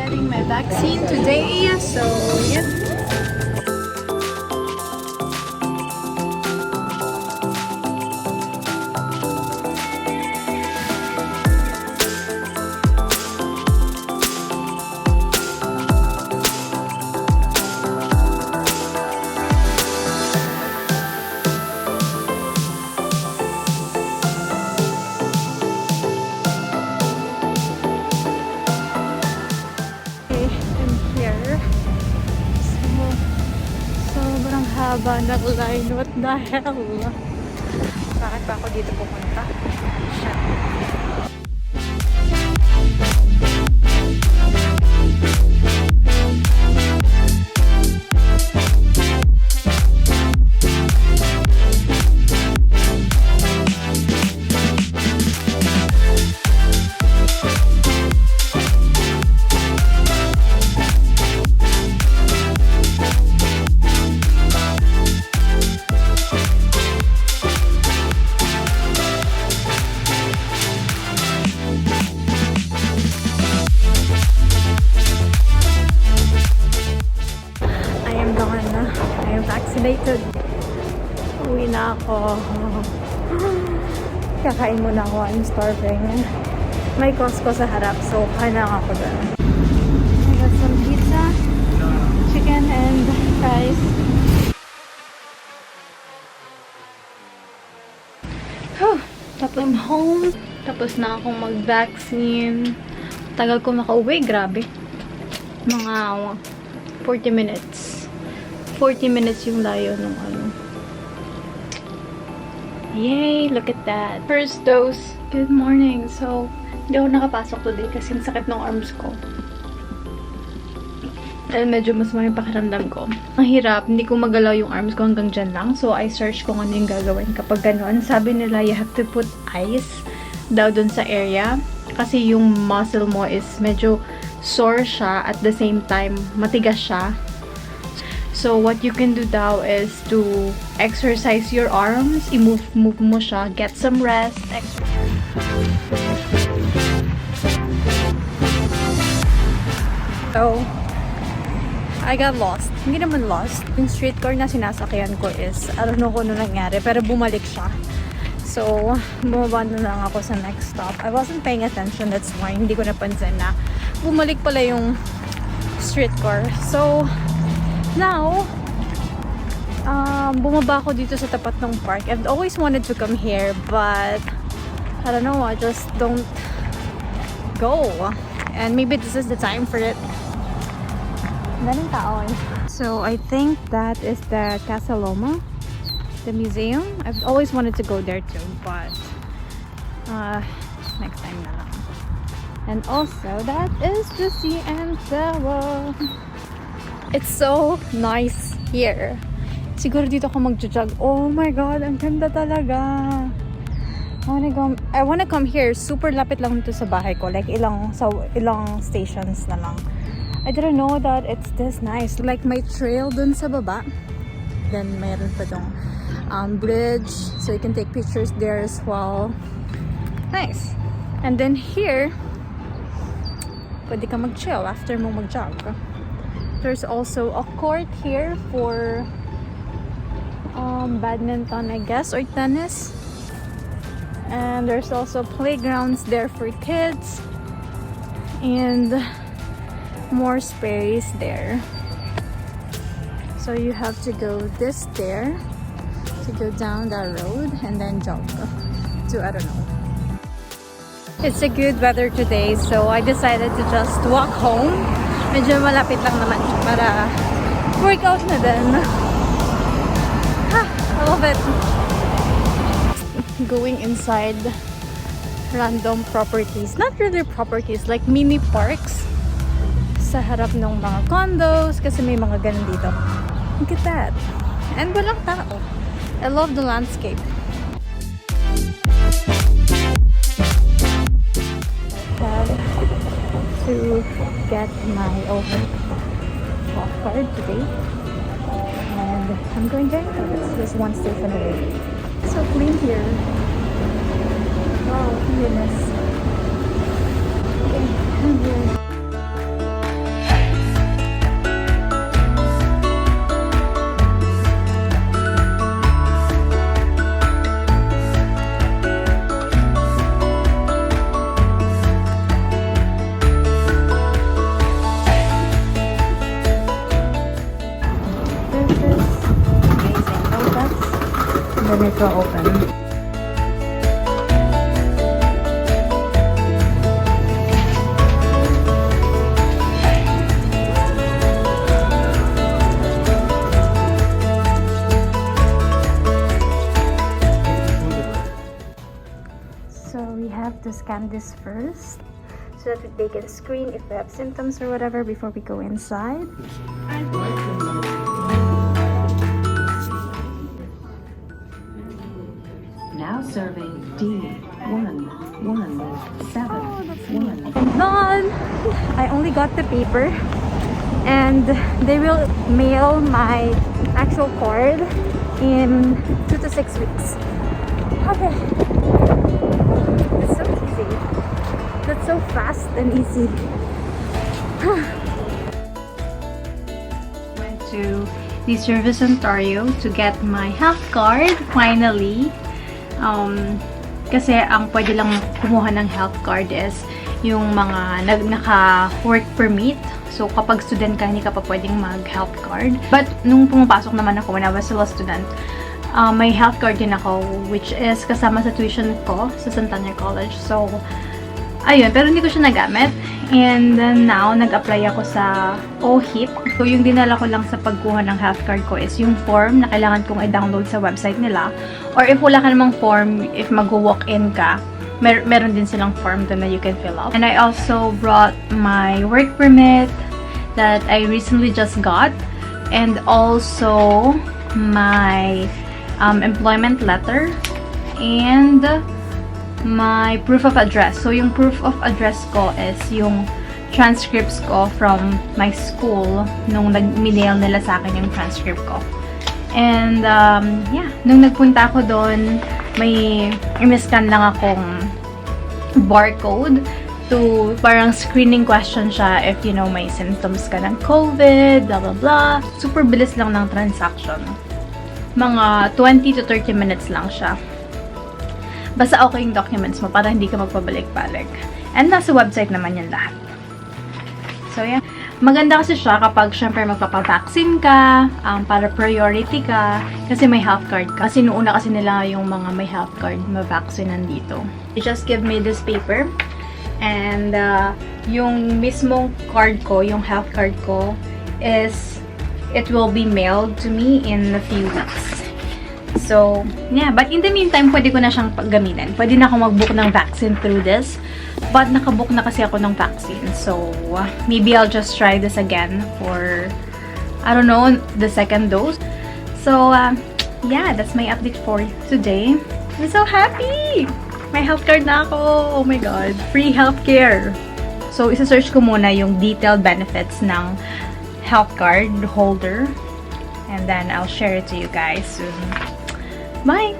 getting my vaccine today, so yep. Haba ng line. What the hell? Bakit pa ako dito pumunta? Shit. Vaccinated. Uwi na ako. Kakain muna ako. I'm starving. May Costco sa harap, so kain na ako doon. I got some pizza, chicken, and fries. Tapos I'm home. Tapos na akong mag-vaccine. Tagal ko makauwi. Grabe. Mga 40 minutes. 40 minutes yung layo ng ano. Yay! Look at that. First dose. Good morning. So, hindi ako nakapasok today kasi ang sakit ng arms ko. Dahil medyo mas may pakiramdam ko. Ang hirap. Hindi ko magalaw yung arms ko hanggang dyan lang. So, I search kung ano yung gagawin kapag gano'n. Sabi nila, you have to put ice daw dun sa area. Kasi yung muscle mo is medyo sore siya. At the same time, matigas siya. So, what you can do daw is to exercise your arms. I-move mo siya. Get some rest. So, I got lost. Hindi naman lost. Yung streetcar na sinasakyan ko is, I don't know kung ano nangyari, pero bumalik siya. So, bumaba na lang ako sa next stop. I wasn't paying attention, that's why hindi ko napansin na bumalik pala yung streetcar. So, now, bumaba ako dito sa tapat ng park. I've always wanted to come here, but I don't know, I just don't go. And maybe this is the time for it. Daming tao eh. So, I think that is the Casa Loma, the museum. I've always wanted to go there too, but next time na lang. And also, that is the CN Tower. It's so nice here. Siguro dito ako mag-jog. Oh my god, ang ganda talaga. I wanna come here. Super lapit lang dito sa bahay ko. Like ilang stations na lang. I didn't know that it's this nice. Like may trail dun sa baba. Then mayroon pa tong bridge. So you can take pictures there as well. Nice. And then here, pwede ka mag-chill after mo mag-jog. There's also a court here for badminton, I guess, or tennis. And there's also playgrounds there for kids. And more space there. So you have to go this there to go down that road and then jog to, I don't know. It's a good weather today, so I decided to just walk home. Medyo malapit lang naman para workout na din. I love it. Going inside random properties. Not really properties, like mini parks. Sa harap ng mga condos kasi may mga ganun dito. Look at that. And walang tao. I love the landscape. To get my walk card today, and I'm going there. It's just one station away. So clean here. Wow, goodness. Okay, I'm here. to open. So we have to scan this first so that they can screen if we have symptoms or whatever before we go inside. Now serving D1171. I'm done! I only got the paper and they will mail my actual card in 2 to 6 weeks. Okay. It's so easy. That's so fast and easy. Went to the Service Ontario to get my health card finally. Kasi ang pwede lang kumuha ng health card is yung mga naka-work permit. So, kapag student ka, hindi ka pa pwedeng mag-health card. But, nung pumapasok naman ako when I was still a student, may health card din ako, which is kasama sa tuition ko sa Santana College. So, ayun. Pero hindi ko siya nagamit. And then now, nag-apply ako sa OHIP. So, yung dinala ko lang sa pagkuha ng health card ko is yung form na kailangan kong i-download sa website nila. Or if wala ka namang form, if mag-walk-in ka, meron din silang form doon na you can fill out. And I also brought my work permit that I recently just got. And also, my employment letter. And my proof of address. So, yung proof of address ko is yung transcripts ko from my school nung nag-mail nila sa akin yung transcript ko. And, yeah, nung nagpunta ako doon, may in-scan lang akong barcode to parang screening question siya if, you know, may symptoms ka ng COVID, blah, blah, blah. Super bilis lang ng transaction. Mga 20 to 30 minutes lang siya. Basta okay yung documents mo para hindi ka magpabalik-balik. And nasa website naman yan lahat. So, yeah. Maganda kasi siya kapag syempre magpapavaccine ka, para priority ka, kasi may health card ka. Kasi noong una kasi nila yung mga may health card, ma-vaccine nandito. They just give me this paper. And, yung mismong card ko, yung health card ko, is, it will be mailed to me in a few weeks. So, yeah. But in the meantime, pwede ko na siyang gamitin. Pwede na akong mag-book ng vaccine through this. But nakabook na kasi ako ng vaccine. So, maybe I'll just try this again for, I don't know, the second dose. So, yeah, that's my update for today. I'm so happy! May health card na ako! Oh my God! Free healthcare! So, isa-search ko muna yung detailed benefits ng health card holder. And then, I'll share it to you guys soon. Bye!